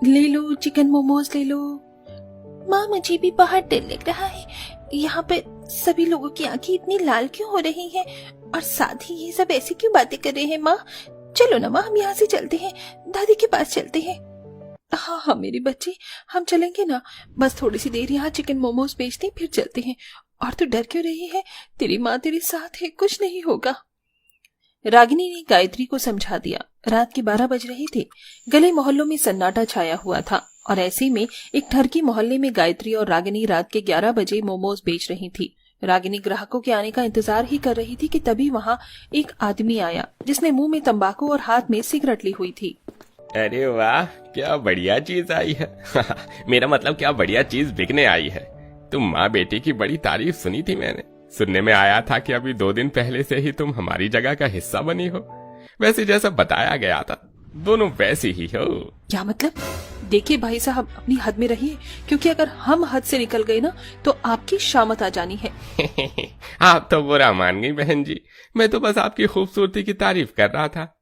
ले लो, चिकन मोमोज ले लो। माँ मुझे भी बहुत डर लग रहा है, यहाँ पे सभी लोगों की आंखें इतनी लाल क्यों हो रही हैं और साथ ही ये सब ऐसी क्यों बातें कर रहे हैं। माँ चलो ना माँ, हम यहाँ से चलते हैं, दादी के पास चलते हैं। हाँ हाँ मेरी बच्ची, हम चलेंगे ना, बस थोड़ी सी देर यहाँ चिकन मोमोज बेचते फिर चलते हैं। और तू डर क्यों रही है, तेरी माँ तेरे साथ है, कुछ नहीं होगा। रागिनी ने गायत्री को समझा दिया। रात के 12 बज रहे थे। गले मोहल्लों में सन्नाटा छाया हुआ था और ऐसे में एक ठरकी मोहल्ले में गायत्री और रागिनी रात के 11 बजे मोमोज बेच रही थी। रागिनी ग्राहकों के आने का इंतजार ही कर रही थी कि तभी वहाँ एक आदमी आया जिसने मुंह में तंबाकू और हाथ में सिगरेट ली हुई थी। अरे वाह, क्या बढ़िया चीज आई है। मेरा मतलब क्या बढ़िया चीज बिकने आई है। तुम माँ बेटी की बड़ी तारीफ सुनी थी मैंने। सुनने में आया था कि अभी 2 दिन पहले से ही तुम हमारी जगह का हिस्सा बनी हो। वैसे जैसा बताया गया था दोनों वैसी ही हो। क्या मतलब? देखिए भाई साहब, अपनी हद में रहिए, क्योंकि अगर हम हद से निकल गए ना तो आपकी शामत आ जानी है। आप तो बुरा मान गई बहन जी, मैं तो बस आपकी खूबसूरती की तारीफ कर रहा था।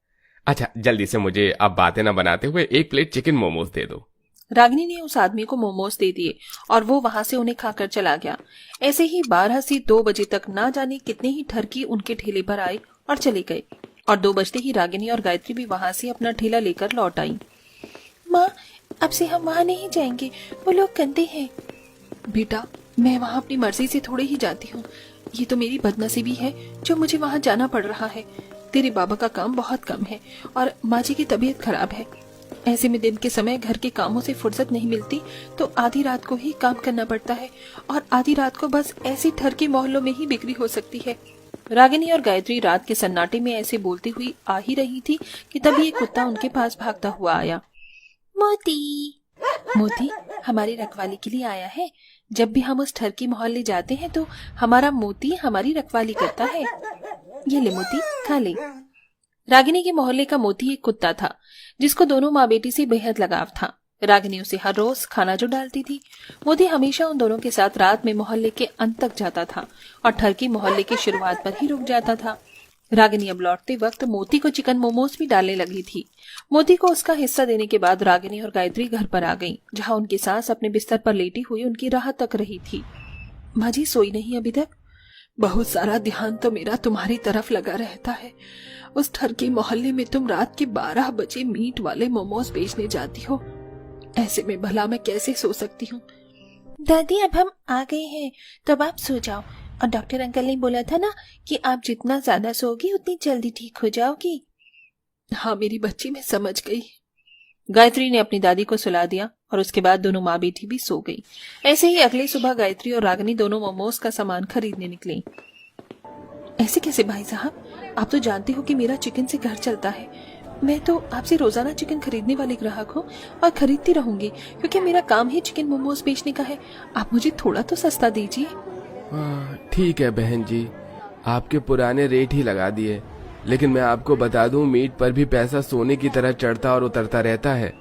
अच्छा जल्दी से मुझे अब बातें न बनाते हुए 1 प्लेट चिकन मोमोज दे दो। रागिनी ने उस आदमी को मोमोज दे दिए और वो वहां से उन्हें खाकर चला गया। ऐसे ही 12 से 2 बजे तक ना जाने कितने ही ठरकी उनके ठेले पर आए और चले गए और 2 बजते ही रागिनी और गायत्री भी वहां से अपना ठेला लेकर लौट आई। माँ अब से हम वहाँ नहीं जाएंगे, वो लोग गंदे हैं। बेटा मैं वहाँ अपनी मर्जी से थोड़े ही जाती हूँ, ये तो मेरी बदनसीबी है जो मुझे वहाँ जाना पड़ रहा है। तेरे बाबा का काम बहुत कम है और माँ जी की तबीयत खराब है। ऐसे में दिन के समय घर के कामों से फुर्सत नहीं मिलती तो आधी रात को ही काम करना पड़ता है और आधी रात को बस ऐसी ठरकी मोहल्लों में ही बिक्री हो सकती है। रागिनी और गायत्री रात के सन्नाटे में ऐसे बोलती हुई आ ही रही थी कि तभी एक कुत्ता उनके पास भागता हुआ आया। मोती, मोती हमारी रखवाली के लिए आया है। जब भी हम उस ठरकी मोहल्ले जाते हैं तो हमारा मोती हमारी रखवाली करता है। ये ले मोती, खा ले। रागिनी के मोहल्ले का मोती एक कुत्ता था जिसको दोनों माँ बेटी से बेहद लगाव था। रागिनी उसे हर रोज खाना जो डालती थी। मोती हमेशा उन दोनों के साथ रात में मोहल्ले के अंत तक जाता था और ठरकी मोहल्ले की शुरुआत पर ही रुक जाता था। रागिनी अब लौटते वक्त मोती को चिकन मोमोज भी डालने लगी थी। मोती को उसका हिस्सा देने के बाद रागिनी और गायत्री घर पर आ गईं, जहां उनकी सास अपने बिस्तर पर लेटी हुई उनकी राह तक रही थी। माँ जी सोई नहीं अभी तक? बहुत सारा ध्यान तो मेरा तुम्हारी तरफ लगा रहता है। उस ठरकी मोहल्ले में तुम रात के 12 बजे मीट वाले मोमोज बेचने जाती हो, ऐसे में भला मैं कैसे सो सकती हूँ। दादी अब हम आ गए हैं तो अब आप सो जाओ, और डॉक्टर अंकल ने बोला था ना कि आप जितना ज्यादा सोगी उतनी जल्दी ठीक हो जाओगी। हाँ मेरी बच्ची, मैं समझ गई। गायत्री ने अपनी दादी को सुला दिया और उसके बाद दोनों माँ बेटी भी सो गई। ऐसे ही अगली सुबह गायत्री और रागिनी दोनों मोमोज का सामान खरीदने निकली। ऐसे कैसे भाई साहब, आप तो जानते हो कि मेरा चिकन से घर चलता है। मैं तो आपसे रोजाना चिकन खरीदने वाले ग्राहक हूँ और खरीदती रहूंगी, क्योंकि मेरा काम ही चिकन मोमोज बेचने का है। आप मुझे थोड़ा तो सस्ता दीजिए। ठीक है बहन जी, आपके पुराने रेट ही लगा दिए, लेकिन मैं आपको बता दूं मीट पर भी पैसा सोने की तरह चढ़ता और उतरता रहता है।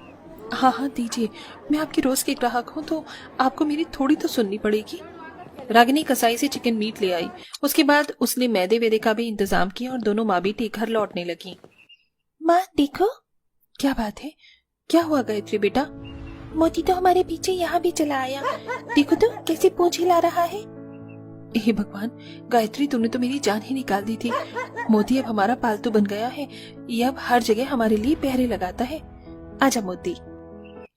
हाँ हाँ दीजिए, मैं आपकी रोज के ग्राहक हूँ तो आपको मेरी थोड़ी तो सुननी पड़ेगी। रागिनी कसाई से चिकन मीट ले आई। उसके बाद उसने मैदे वेदे का भी इंतजाम किया और दोनों माँ बेटी घर लौटने लगी। माँ देखो। क्या बात है, क्या हुआ गायत्री बेटा? मोती तो हमारे पीछे यहाँ भी चला आया, देखो तो कैसे पूंछ हिला रहा है। हे भगवान, गायत्री तुमने तो मेरी जान ही निकाल दी थी। मोती अब हमारा पालतू बन गया है, ये अब हर जगह हमारे लिए पहरे लगाता है। आजा मोती।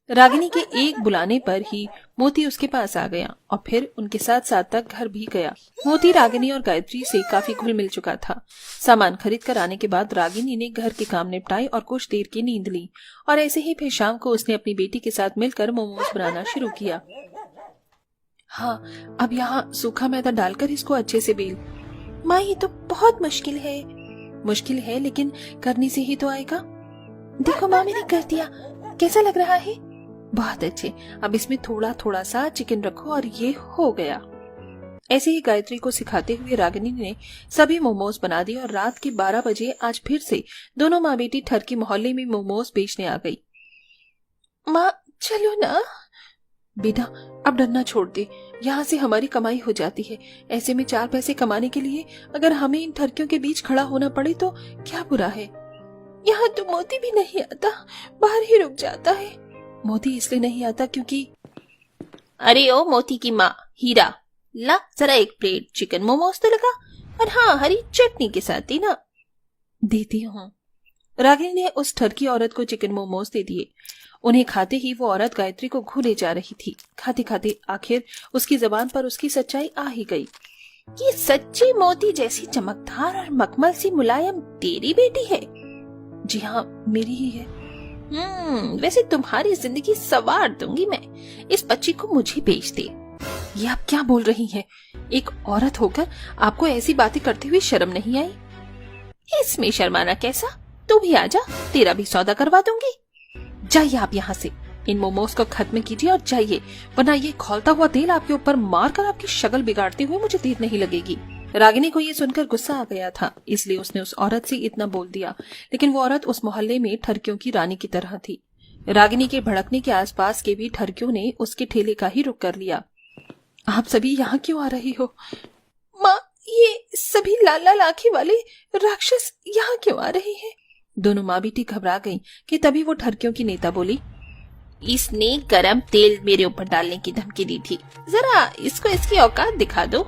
रागिनी के एक बुलाने पर ही मोती उसके पास आ गया और फिर उनके साथ साथ तक घर भी गया। मोती रागिनी और गायत्री से काफी घुल मिल चुका था। सामान खरीद कर आने के बाद रागिनी ने घर के काम निपटाए और कुछ देर की नींद ली, और ऐसे ही फिर शाम को उसने अपनी बेटी के साथ मिलकर मोमोज बनाना शुरू किया। हाँ, अब यहाँ सूखा मैदा डालकर इसको अच्छे से बेल। माँ ये तो बहुत मुश्किल है। मुश्किल है लेकिन करने से ही तो आएगा। देखो माँ, मैंने कर दिया, कैसा लग रहा है? बहुत अच्छे। अब इसमें थोड़ा थोड़ा सा चिकन रखो और ये हो गया। ऐसे ही गायत्री को सिखाते हुए रागिनी ने सभी मोमोज बना दिए और रात के 12 बजे आज फिर से दोनों माँ बेटी ठरकी मोहल्ले में मोमोज बेचने आ गई। माँ चलो ना। बेटा अब डरना छोड़ दे, यहाँ से हमारी कमाई हो जाती है। ऐसे में 4 पैसे कमाने के लिए अगर हमें इन ठरकियों के बीच खड़ा होना पड़े तो क्या बुरा है। यहाँ तो मोती भी नहीं आता, बाहर ही रुक जाता है। मोती इसलिए नहीं आता क्योंकि अरे ओ मोती की माँ हीरा, ला जरा एक प्लेट चिकन मोमोज तो लगा, और हाँ हरी चटनी के साथ ही ना। देती हूँ। रागिनी ने उस ठरकी औरत को चिकन मोमोज दे दिए। उन्हें खाते ही वो औरत गायत्री को घूले जा रही थी। खाते खाते आखिर उसकी जबान पर उसकी सच्चाई आ ही गई। ये सच्ची मोती जैसी चमकदार और मखमल सी मुलायम तेरी बेटी है? जी हाँ, मेरी ही है। वैसे तुम्हारी जिंदगी संवार दूंगी मैं। इस बच्ची को मुझे बेच दे। ये आप क्या बोल रही हैं? एक औरत होकर आपको ऐसी बातें करते हुए शर्म नहीं आई? इसमें शर्माना कैसा? तू भी आजा, तेरा भी सौदा करवा दूंगी। जाइए आप यहाँ से, इन मोमोज को खत्म कीजिए और जाइए, वरना ये खौलता हुआ तेल आपके ऊपर मारकर आपकी शक्ल बिगाड़ते हुए मुझे देर नहीं लगेगी। रागिनी को ये सुनकर गुस्सा आ गया था, इसलिए उसने उस औरत से इतना बोल दिया। लेकिन वो औरत उस मोहल्ले में ठरकियों की रानी की तरह थी। रागिनी के भड़कने के आसपास के भी ठरकियों ने उसके ठेले का ही रुख कर लिया। आप सभी यहाँ क्यों आ रही हो? माँ, ये सभी लाल लाल आंखें वाले राक्षस यहाँ क्यों आ रहे हैं? दोनों माँ बेटी घबरा गईं कि तभी वो ठरकियों की नेता बोली, इसने गरम तेल मेरे ऊपर डालने की धमकी दी थी, जरा इसको इसकी औकात दिखा दो।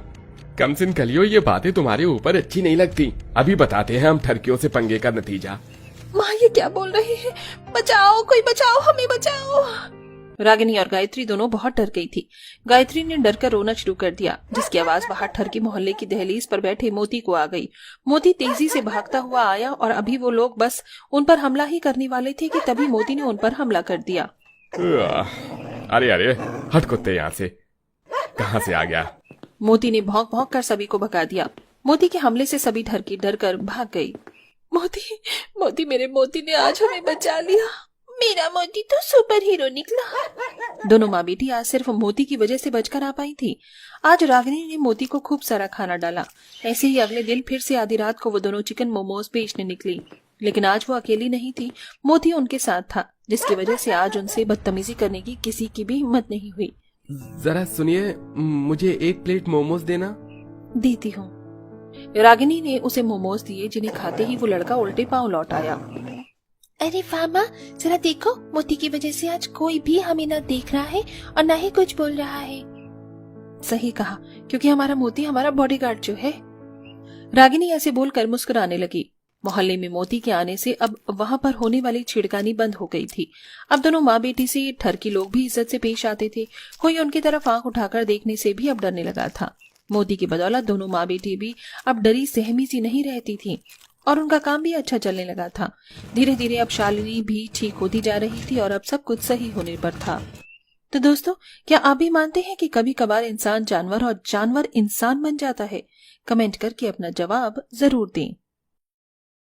कमसिन कलियो, ये बातें तुम्हारे ऊपर अच्छी नहीं लगती। अभी बताते हैं हम ठरकियों से पंगे का नतीजा। माँ ये क्या बोल रही है? बचाओ, कोई बचाओ, हमें बचाओ। रागिनी और गायत्री दोनों बहुत डर गई थी। गायत्री ने डर कर रोना शुरू कर दिया, जिसकी आवाज बाहर ठरकी मोहल्ले की दहलीज पर बैठे मोती को आ गई। मोती तेजी से भागता हुआ आया और अभी वो लोग बस उन पर हमला ही करने वाले थे कि तभी मोती ने उन पर हमला कर दिया। अरे अरे, हट कुत्ते यहाँ से, कहाँ से आ गया? मोती ने भौंक भौंक कर सभी को भगा दिया। मोती के हमले से सभी ठरकी डर कर भाग गई। मोती, मोती, मेरे मोती ने आज हमें बचा लिया। मेरा मोती तो सुपर हीरो निकला। दोनों माँ बेटी आज सिर्फ मोती की वजह से बचकर आ पाई थी। आज रागिनी ने मोती को खूब सारा खाना डाला। ऐसे ही अगले दिन फिर से आधी रात को वो दोनों चिकन मोमोज बेचने निकली। लेकिन आज वो अकेली नहीं थी, मोती उनके साथ था, जिसकी वजह से आज उनसे बदतमीजी करने की किसी की भी हिम्मत नहीं हुई। जरा सुनिए, मुझे एक प्लेट मोमोज देना। देती हूँ। रागिनी ने उसे मोमोज दिए, जिन्हें खाते ही वो लड़का उल्टे पांव लौट आया। अरे वाह माँ, जरा देखो, मोती की वजह से आज कोई भी हमें न देख रहा है और न ही कुछ बोल रहा है। सही कहा, क्योंकि हमारा मोती हमारा बॉडीगार्ड जो है। रागिनी ऐसे बोलकर मुस्कुराने लगी। मोहल्ले में मोती के आने से अब वहां पर होने वाली छिड़कानी बंद हो गई थी। अब दोनों माँ बेटी से ठरकी लोग भी इज्जत से पेश आते थे। कोई उनकी तरफ आंख उठाकर देखने से भी अब डरने लगा था। मोती की बदौलत दोनों माँ बेटी भी अब डरी सहमी सी नहीं रहती थी और उनका काम भी अच्छा चलने लगा था। धीरे धीरे अब शालिनी भी ठीक होती जा रही थी और अब सब कुछ सही होने पर था। तो दोस्तों, क्या आप भी मानते हैं कि कभी कभार इंसान जानवर और जानवर इंसान बन जाता है? कमेंट करके अपना जवाब जरूर दें।